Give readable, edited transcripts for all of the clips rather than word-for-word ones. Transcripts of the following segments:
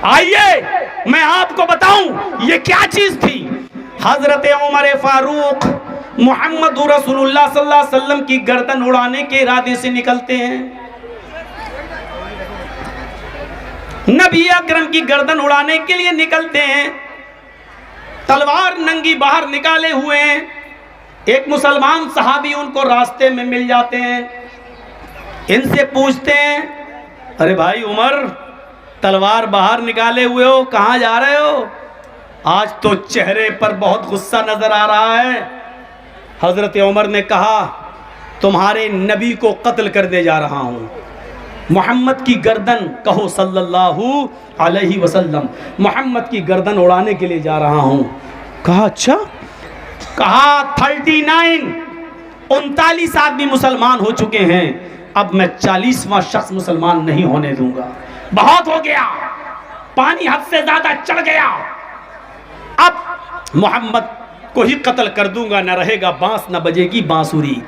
आइए मैं आपको बताऊं ये क्या चीज थी। हजरत उमर फारूक मोहम्मद रसूलुल्लाह सल्लल्लाहु अलैहि वसल्लम की गर्दन उड़ाने के इरादे से निकलते हैं। नबी अकरम की गर्दन उड़ाने के लिए निकलते हैं, तलवार नंगी बाहर निकाले हुए हैं। एक मुसलमान सहाबी उनको रास्ते में मिल जाते हैं, इनसे पूछते हैं, अरे भाई उमर, तलवार बाहर निकाले हुए हो, कहाँ जा रहे हो? आज तो चेहरे पर बहुत गुस्सा नजर आ रहा है। हजरत उमर ने कहा, तुम्हारे नबी को कत्ल करने जा रहा हूँ, मोहम्मद की गर्दन कहो सल्लल्लाहु अलैहि वसल्लम, मोहम्मद की गर्दन उड़ाने के लिए जा रहा हूँ। कहा अच्छा? कहा 39 आदमी मुसलमान हो चुके हैं, अब मैं 40वां शख्स मुसलमान नहीं होने दूंगा। बहुत हो गया, पानी हद से ज्यादा चढ़ गया, अब मोहम्मद को ही कत्ल कर दूंगा, न रहेगा बांस न बजेगी बांसुरी।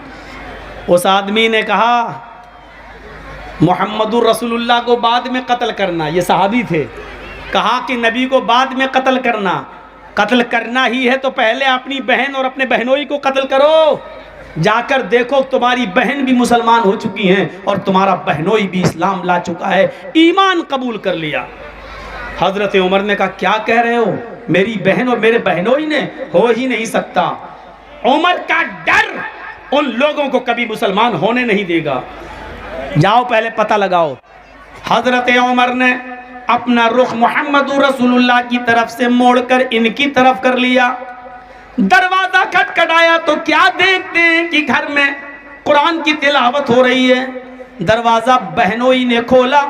उस आदमी ने कहा, मोहम्मदुर रसूलुल्लाह को बाद में कत्ल करना, ये सहाबी थे, कहा कि नबी को बाद में कत्ल करना ही है तो पहले अपनी बहन और अपने बहनोई को कत्ल करो। जाकर देखो तुम्हारी बहन भी मुसलमान हो चुकी हैं और तुम्हारा बहनोई भी इस्लाम ला चुका है, ईमान कबूल कर लिया। हजरत उमर ने कहा, क्या कह रहे हो? मेरी बहन और मेरे बहनोई ने? हो ही नहीं सकता। उमर का डर उन लोगों को कभी मुसलमान होने नहीं देगा। जाओ पहले पता लगाओ। हजरत उमर ने अपना रुख मोहम्मद रसूलुल्लाह की तरफ से मोड़कर इनकी तरफ कर लिया। दरवाजा खटखटाया तो क्या देखते हैं कि घर में कुरान की तिलावत हो रही है। दरवाजा बहनोई ने खोला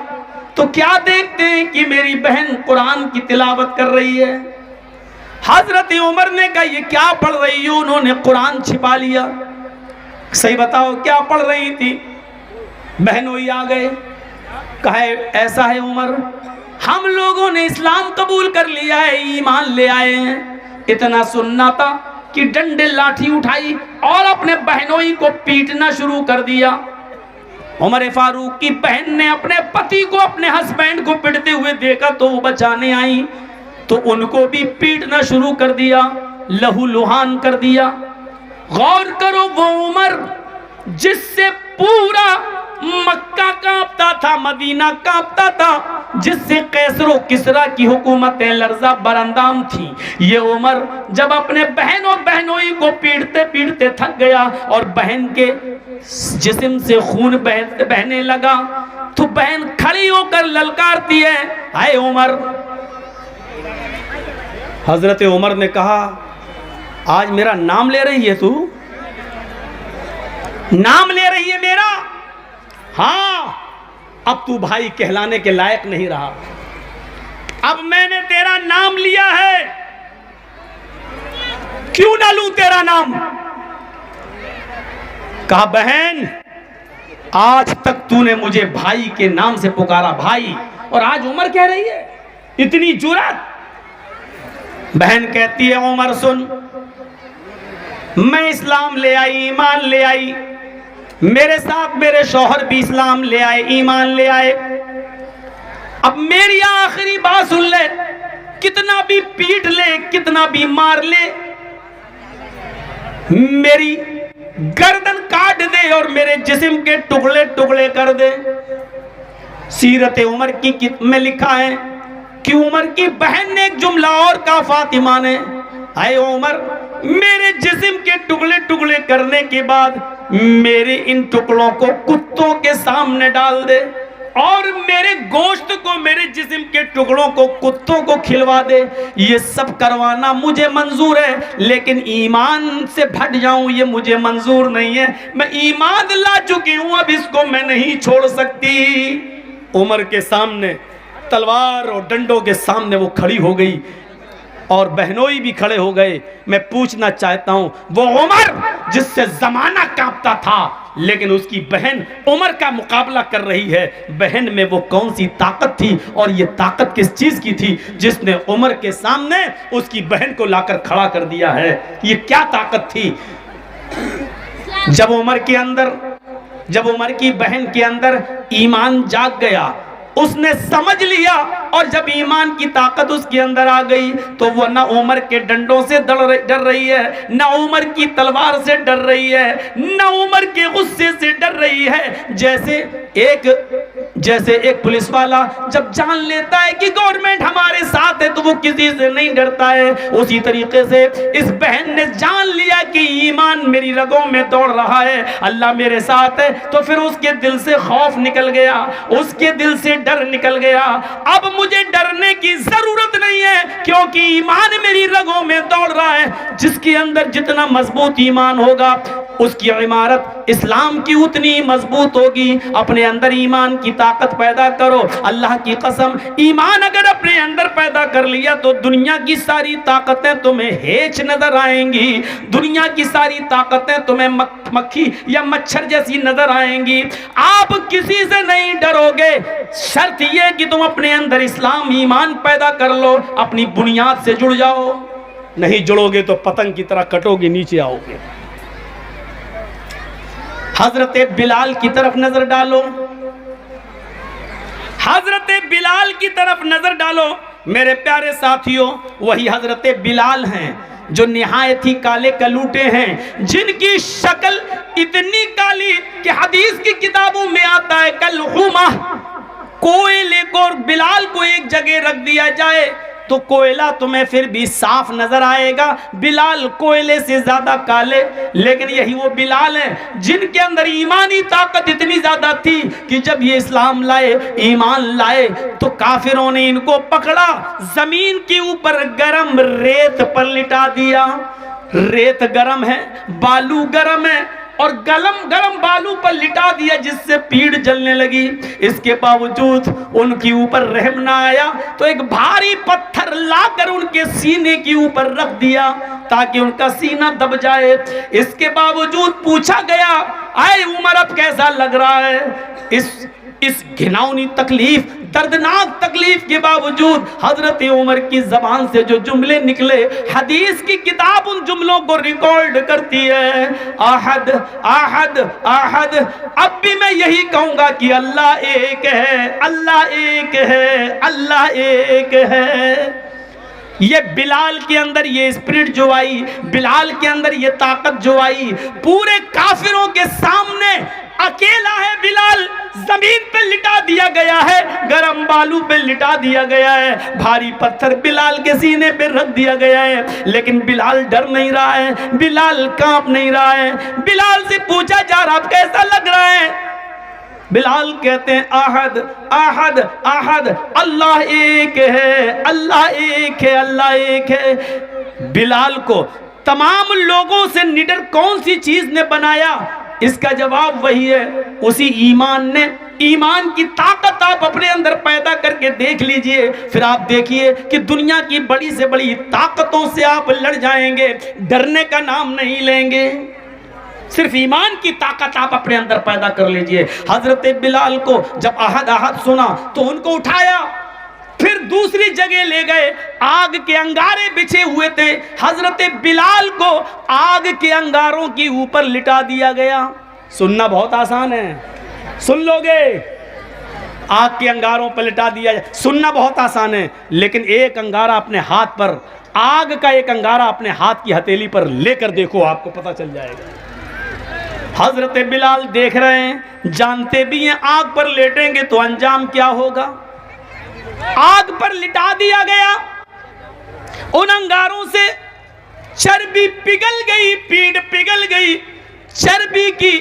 तो क्या देखते हैं कि मेरी बहन कुरान की तिलावत कर रही है। हजरत उमर ने कहा, ये क्या पढ़ रही हो? उन्होंने कुरान छिपा लिया। सही बताओ क्या पढ़ रही थी? बहनोई आ गए, कहा ऐसा है उमर, हम लोगों ने इस्लाम कबूल कर लिया है, ईमान ले आए हैं। इतना सुनना था कि डंडे लाठी उठाई और अपने बहनोई को पीटना शुरू कर दिया। उमर फारूक की बहन ने अपने पति को, अपने हस्बैंड को पीटते हुए देखा तो वो बचाने आई तो उनको भी पीटना शुरू कर दिया, लहू लुहान कर दिया। गौर करो, वो उमर जिससे पूरा मक्का कांपता था, मदीना कांपता था, जिससे कैसरो किसरा की हुकूमतें लर्जा बरंदाम थी, ये उमर जब अपने बहन और बहनोई को पीटते पीटते थक गया और बहन के जिस्म से खून बहने लगा तो बहन खड़ी होकर ललकारती है, हाय उमर। हजरत उमर ने कहा, आज मेरा नाम ले रही है तू? नाम ले रही है मेरा? हाँ, अब तू भाई कहलाने के लायक नहीं रहा। अब मैंने तेरा नाम लिया है, क्यों ना लूं तेरा नाम? कहा, बहन आज तक तूने मुझे भाई के नाम से पुकारा, भाई, और आज उमर कह रही है, इतनी जुर्रत। बहन कहती है, उमर सुन, मैं इस्लाम ले आई, ईमान ले आई, मेरे साथ मेरे शौहर भी इस्लाम ले आए, ईमान ले आए। अब मेरी आखिरी बात सुन ले, कितना भी पीट ले, कितना भी मार ले, मेरी गर्दन काट दे और मेरे जिस्म के टुकड़े टुकड़े कर दे। सीरत उमर की में लिखा है कि उमर की बहन ने एक जुमला और कहा, फातिमा ने, आए उमर, मेरे जिस्म के टुकड़े टुकड़े करने के बाद मेरे इन टुकड़ों को कुत्तों के सामने डाल दे और मेरे गोश्त को, मेरे जिस्म के टुकड़ों को कुत्तों को खिलवा दे। ये सब करवाना मुझे मंजूर है, लेकिन ईमान से भट जाऊं ये मुझे मंजूर नहीं है। मैं ईमान ला चुकी हूं, अब इसको मैं नहीं छोड़ सकती। उमर के सामने तलवार और डंडों के सामने वो खड़ी हो गई और बहनोई भी खड़े हो गए। मैं पूछना चाहता हूं, वो उमर जिससे जमाना कांपता था, लेकिन उसकी बहन उमर का मुकाबला कर रही है, बहन में वो कौन सी ताकत थी और ये ताकत किस चीज की थी जिसने उमर के सामने उसकी बहन को लाकर खड़ा कर दिया है? ये क्या ताकत थी? जब उमर की बहन के अंदर ईमान जाग गया, उसने समझ लिया, और जब ईमान की ताकत उसके अंदर आ गई तो वो न उमर के डंडों से डर रही है, न उमर की तलवार से डर रही है, न उमर के गुस्से से डर रही है। जैसे एक पुलिस वाला जब जान लेता है कि गवर्नमेंट हमारे साथ है तो वो किसी से नहीं डरता है, उसी तरीके से इस बहन ने जान लिया कि ईमान मेरी रगों में दौड़ रहा है, अल्लाह मेरे साथ है, तो फिर उसके दिल से खौफ निकल गया, उसके दिल से डर निकल गया। अब मुझे डरने की जरूरत नहीं है क्योंकि ईमान मेरी रगों में दौड़ रहा है। जिसके अंदर जितना मजबूत ईमान होगा उसकी इमारत इस्लाम की उतनी मजबूत होगी। अपने अंदर ईमान की ताकत पैदा करो। अल्लाह की कसम, ईमान अगर अपने अंदर पैदा कर लिया तो दुनिया की सारी ताकतें तुम्हें हेच नजर आएंगी, दुनिया की सारी ताकतें तुम्हें मक्खी या मच्छर जैसी नजर आएंगी। आप किसी से नहीं डरोगे, शर्त यह कि तुम अपने अंदर इस्लाम ईमान पैदा कर लो, अपनी बुनियाद से जुड़ जाओ। नहीं जुड़ोगे तो पतंग की तरह कटोगे, नीचे आओगे। हजरत बिलाल की तरफ नजर डालो, हजरत बिलाल की तरफ नजर डालो मेरे प्यारे साथियों। वही हजरत बिलाल हैं जो निहायत ही काले कलूटे हैं, जिनकी शक्ल इतनी काली कि हदीस की किताबों में आता है कलहुमा। कोयले को और बिलाल को एक जगह रख दिया जाए तो कोयला तुम्हें फिर भी साफ नजर आएगा, बिलाल कोयले से ज्यादा काले। लेकिन यही वो बिलाल हैं जिनके अंदर ईमानी ताकत इतनी ज्यादा थी कि जब ये इस्लाम लाए, ईमान लाए, तो काफिरों ने इनको पकड़ा, जमीन के ऊपर गरम रेत पर लिटा दिया। रेत गरम है, बालू गरम है, और गरम बालू पर लिटा दिया जिससे पीड़ जलने लगी। इसके बावजूद उनके ऊपर रहम ना आया तो एक भारी पत्थर लाकर उनके सीने के ऊपर रख दिया ताकि उनका सीना दब जाए। इसके बावजूद पूछा गया, आए उमर अब कैसा लग रहा है? इस घिनौनी तकलीफ, दर्दनाक तकलीफ के बावजूद हजरत उमर की जबान से जो जुमले निकले, हदीस की किताब उन जुमलों को रिकॉर्ड करती है। आहद आहद आहद। अब भी मैं यही कहूंगा कि अल्लाह एक है, अल्लाह एक है, अल्लाह एक है। ये बिलाल के अंदर ये स्पिरिट जो आई, बिलाल के अंदर ये ताकत जो आई, पूरे काफिरों के सामने अकेला है बिलाल, जमीन पे लिटा दिया गया है, गरम बालू पे लिटा दिया गया है, भारी पत्थर बिलाल के सीने पे रख दिया गया है, लेकिन बिलाल डर नहीं रहा है, बिलाल कांप नहीं रहा है। बिलाल से पूछा जा रहा कैसा लग रहा है? बिलाल कहते हैं आहद आहद आहद, अल्लाह एक है, अल्लाह एक है, अल्लाह एक है। बिलाल को तमाम लोगों से निडर कौन सी चीज ने बनाया? इसका जवाब वही है, उसी ईमान ने। ईमान की ताकत आप अपने अंदर पैदा करके देख लीजिए, फिर आप देखिए कि दुनिया की बड़ी से बड़ी ताकतों से आप लड़ जाएंगे, डरने का नाम नहीं लेंगे। सिर्फ ईमान की ताकत आप अपने अंदर पैदा कर लीजिए। हजरत बिलाल को जब आहद आहद सुना तो उनको उठाया, फिर दूसरी जगह ले गए, आग के अंगारे बिछे हुए थे, हजरत बिलाल को आग के अंगारों के ऊपर लिटा दिया गया। सुनना बहुत आसान है, सुन लोगे, आग के अंगारों पर लिटा दिया जाए, सुनना बहुत आसान है, लेकिन एक अंगारा अपने हाथ पर, आग का एक अंगारा अपने हाथ की हथेली पर लेकर देखो, आपको पता चल जाएगा। हजरत बिलाल देख रहे हैं, जानते भी हैं आग पर लेटेंगे तो अंजाम क्या होगा। आग पर लिटा दिया गया, उन अंगारों से चर्बी पिघल गई, पीठ पिघल गई, चर्बी की,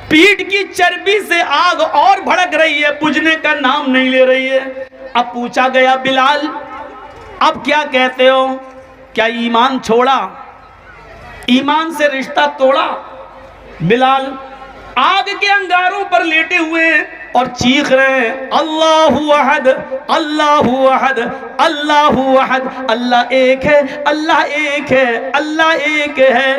पीठ की चर्बी से आग और भड़क रही है, बुझने का नाम नहीं ले रही है। अब पूछा गया बिलाल अब क्या कहते हो? क्या ईमान छोड़ा, ईमान से रिश्ता तोड़ा? बिलाल आग के अंगारों पर लेटे हुए हैं और चीख रहे हैं, अल्लाहु अहद, अल्लाहु अहद, अल्लाहु अहद, अल्लाह एक है, अल्लाह एक है, अल्लाह एक है।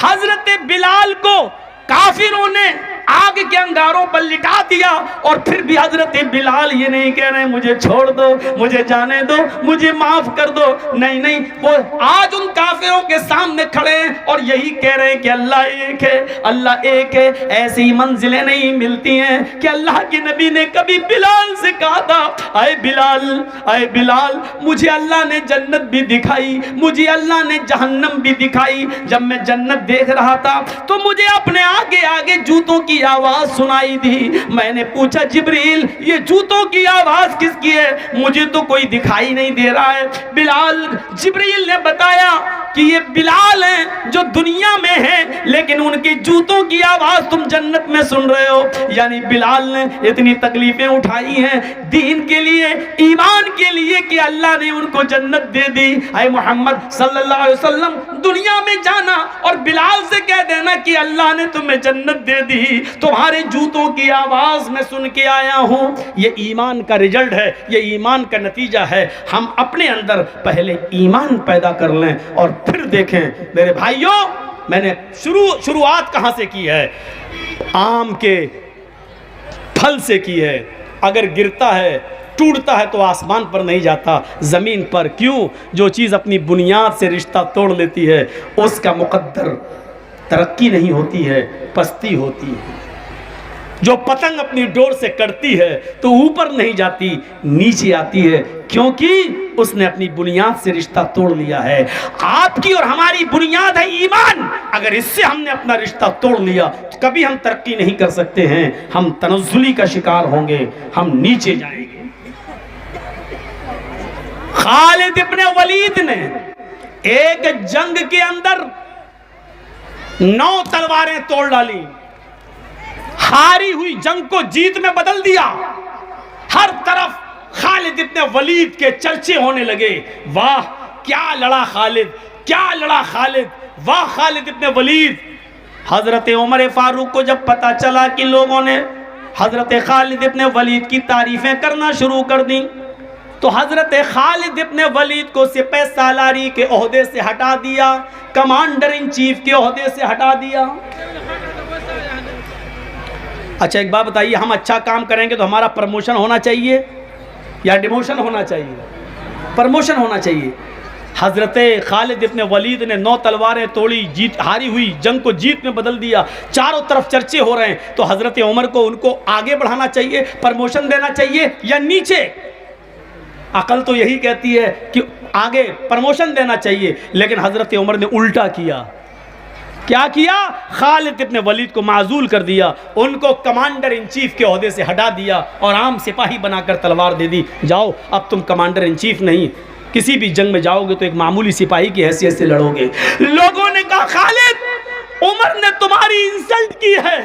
हजरत बिलाल को काफिरों ने आग के अंगारों पर लिटा दिया। और फिर भी हजरत बिलाल ये नहीं कह रहे मुझे छोड़ दो, मुझे जाने दो, मुझे माफ कर दो। नहीं नहीं, वो आज उन काफिरों के सामने खड़े हैं और यही कह रहे हैं कि अल्लाह एक है, अल्लाह एक है। ऐसी मंजिलें नहीं मिलती हैं कि अल्लाह के नबी ने कभी बिलाल से कहा था, आए बिलाल, आए बिलाल, मुझे अल्लाह ने जन्नत भी दिखाई, मुझे अल्लाह ने जहन्नम भी दिखाई। जब मैं जन्नत देख रहा था तो मुझे अपने आगे आगे जूतों की आवाज सुनाई दी। मैंने पूछा जिब्रील ये जूतों की आवाज किसकी है? मुझे तो कोई दिखाई नहीं दे रहा है। बिलाल, जिब्रील ने बताया कि ये बिलाल हैं जो दुनिया में हैं, लेकिन उनकी जूतों की आवाज तुम जन्नत में सुन रहे हो। यानी बिलाल ने इतनी तकलीफें उठाई हैं दीन के लिए, ईमान के लिए, कि अल्लाह ने उनको जन्नत दे दी। ऐ मोहम्मद सल्लल्लाहु अलैहि वसल्लम, दुनिया में जाना और बिलाल से कह देना कि अल्लाह ने तुम्हें जन्नत दे दी, तुम्हारे जूतों की आवाज में सुन के आया हूं। ये ईमान का रिजल्ट है, ये ईमान का नतीजा है। हम अपने अंदर पहले ईमान पैदा कर लें और फिर देखें। मेरे भाइयों, मैंने शुरुआत कहां से की है? आम के फल से की है। अगर गिरता है, टूटता है तो आसमान पर नहीं जाता, जमीन पर। क्यों? जो चीज अपनी बुनियाद से रिश्ता तोड़ लेती है उसका मुकद्दर तरक्की नहीं होती है, पस्ती होती है। जो पतंग अपनी डोर से कटती है तो ऊपर नहीं जाती, नीचे आती है, क्योंकि उसने अपनी बुनियाद से रिश्ता तोड़ लिया है। आपकी और हमारी बुनियाद है ईमान। अगर इससे हमने अपना रिश्ता तोड़ लिया तो कभी हम तरक्की नहीं कर सकते हैं, हम तनज़्ज़ुली का शिकार होंगे, हम नीचे जाएंगे। खालिद इब्ने वलीद ने एक जंग के अंदर 9 तलवारें तोड़ डाली, हारी हुई जंग को जीत में बदल दिया। हर तरफ खालिद इब्ने वलीद के चर्चे होने लगे। वाह क्या लड़ा खालिद, क्या लड़ा खालिद, वाह खालिद इब्ने वलीद। हजरत उमर फारूक को जब पता चला कि लोगों ने हजरत खालिद इब्ने वलीद की तारीफें करना शुरू कर दी, तो हजरत खालिद इब्ने वलीद को सिपह सालारी के ओहदे से हटा दिया, कमांडर इन चीफ के ओहदे से हटा दिया। अच्छा एक बात बताइए, हम अच्छा काम करेंगे तो हमारा प्रमोशन होना चाहिए या डिमोशन होना चाहिए? प्रमोशन होना चाहिए। हजरत खालिद इब्ने वलीद ने 9 तलवारें तोड़ी, जीत, हारी हुई जंग को जीत में बदल दिया। चारों तरफ चर्चे हो रहे हैं, तो हजरत उमर को उनको आगे बढ़ाना चाहिए, प्रमोशन देना चाहिए या नीचे? अकल तो यही कहती है कि आगे प्रमोशन देना चाहिए, लेकिन हजरत उमर ने उल्टा किया। क्या किया? खालिद इब्ने वलीद को माजूल कर दिया, उनको कमांडर इन चीफ के ओहदे से हटा दिया और आम सिपाही बनाकर तलवार दे दी। जाओ, अब तुम कमांडर इन चीफ नहीं, किसी भी जंग में जाओगे तो एक मामूली सिपाही की हैसियत से लड़ोगे। लोगों ने कहा खालिद, उमर ने तुम्हारी इंसल्ट की है,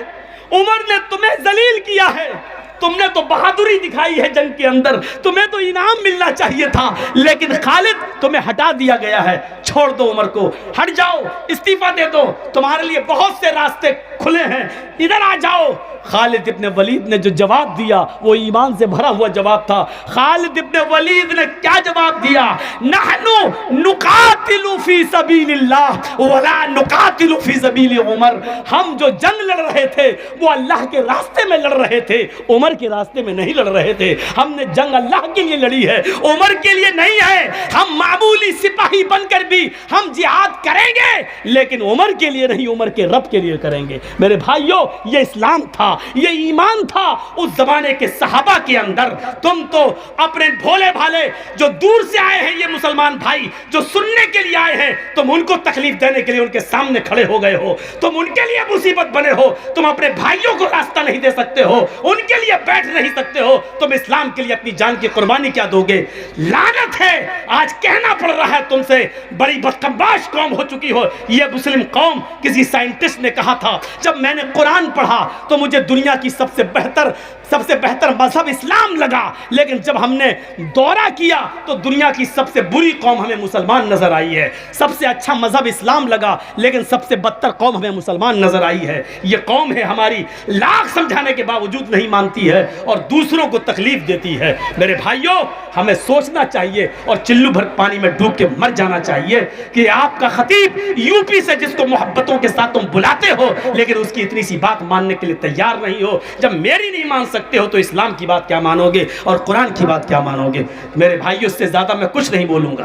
उमर ने तुम्हें जलील किया है, तुमने तो बहादुरी दिखाई है जंग के अंदर, तुम्हें तो इनाम मिलना चाहिए था, लेकिन खालिद तुम्हें हटा दिया गया है। छोड़ दो उमर को, हट जाओ, इस्तीफा दे दो, तुम्हारे लिए बहुत से रास्ते खुले हैं, इधर आ जाओ। खालिद इब्ने वलीद ने जो जवाब दिया वो ईमान से भरा हुआ जवाब था। खालिद इब्ने वलीद ने क्या जवाब दिया? नहनु नुकातिलु फी सबीलिल्लाह वला नुकातिलु फी सबील उमर। हम जो जंग लड़ रहे थे वो अल्लाह के रास्ते में लड़ रहे थे, उमर के रास्ते में नहीं लड़ रहे थे। हमने जंग अल्लाह के लिए लड़ी है, उमर के लिए नहीं है। हम मामूली सिपाही बनकर भी हम जिहाद करेंगे, लेकिन उमर के लिए नहीं, उमर के रब के लिए करेंगे। मेरे भाइयों, ये इस्लाम था, ये ईमान था उस जमाने के सहाबा के अंदर। तुम तो अपने भोले भाले जो दूर से आए हैं, ये मुसलमान भाई जो सुनने के लिए आए हैं, तुम उनको तकलीफ देने के लिए उनके सामने खड़े हो गए हो, तुम उनके लिए मुसीबत बने हो, तुम अपने भाइयों को रास्ता नहीं दे सकते हो, उनके लिए बैठ नहीं सकते हो, तुम इस्लाम के लिए अपनी जान की कुर्बानी क्या दोगे? लानत है, आज कहना पड़ रहा है तुमसे, बड़ी बदतमीज कौम हो चुकी हो ये मुस्लिम कौम। किसी साइंटिस्ट ने कहा था, जब मैंने कुरान पढ़ा तो मुझे दुनिया की सबसे बेहतर सबसे बेहतर मजहब इस्लाम लगा, लेकिन जब हमने दौरा किया तो दुनिया की सबसे बुरी कौम हमें मुसलमान नजर आई है। सबसे अच्छा मजहब इस्लाम लगा, लेकिन सबसे बदतर कौम हमें मुसलमान नजर आई है। ये कौम है हमारी, लाख समझाने के बावजूद नहीं मानती है और दूसरों को तकलीफ देती है। मेरे भाइयों, हमें सोचना चाहिए और चिल्लू भर पानी में डूब के मर जाना चाहिए कि आपका खतीब यूपी से, जिसको मोहब्बतों के साथ तुम बुलाते हो, लेकिन उसकी इतनी सी बात मानने के लिए तैयार नहीं हो। जब मेरी नहीं मान सकते हो तो इस्लाम की बात क्या मानोगे और कुरान की बात क्या मानोगे? मेरे भाइयों, इससे ज्यादा मैं कुछ नहीं बोलूंगा,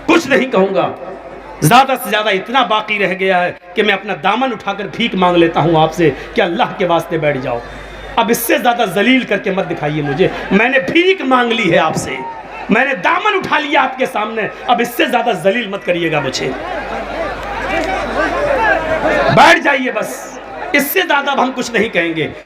कुछ नहीं कहूंगा। ज्यादा से ज्यादा इतना बाकी रह गया है कि मैं अपना दामन उठाकर भीख मांग लेता हूं आपसे कि अल्लाह के वास्ते बैठ जाओ। अब इससे ज्यादा जलील करके मत दिखाइए मुझे। मैंने भीख मांग ली है आपसे, मैंने दामन उठा लिया आपके सामने, अब इससे ज्यादा जलील मत करिएगा मुझे। बैठ जाइए बस, इससे ज्यादा हम कुछ नहीं कहेंगे।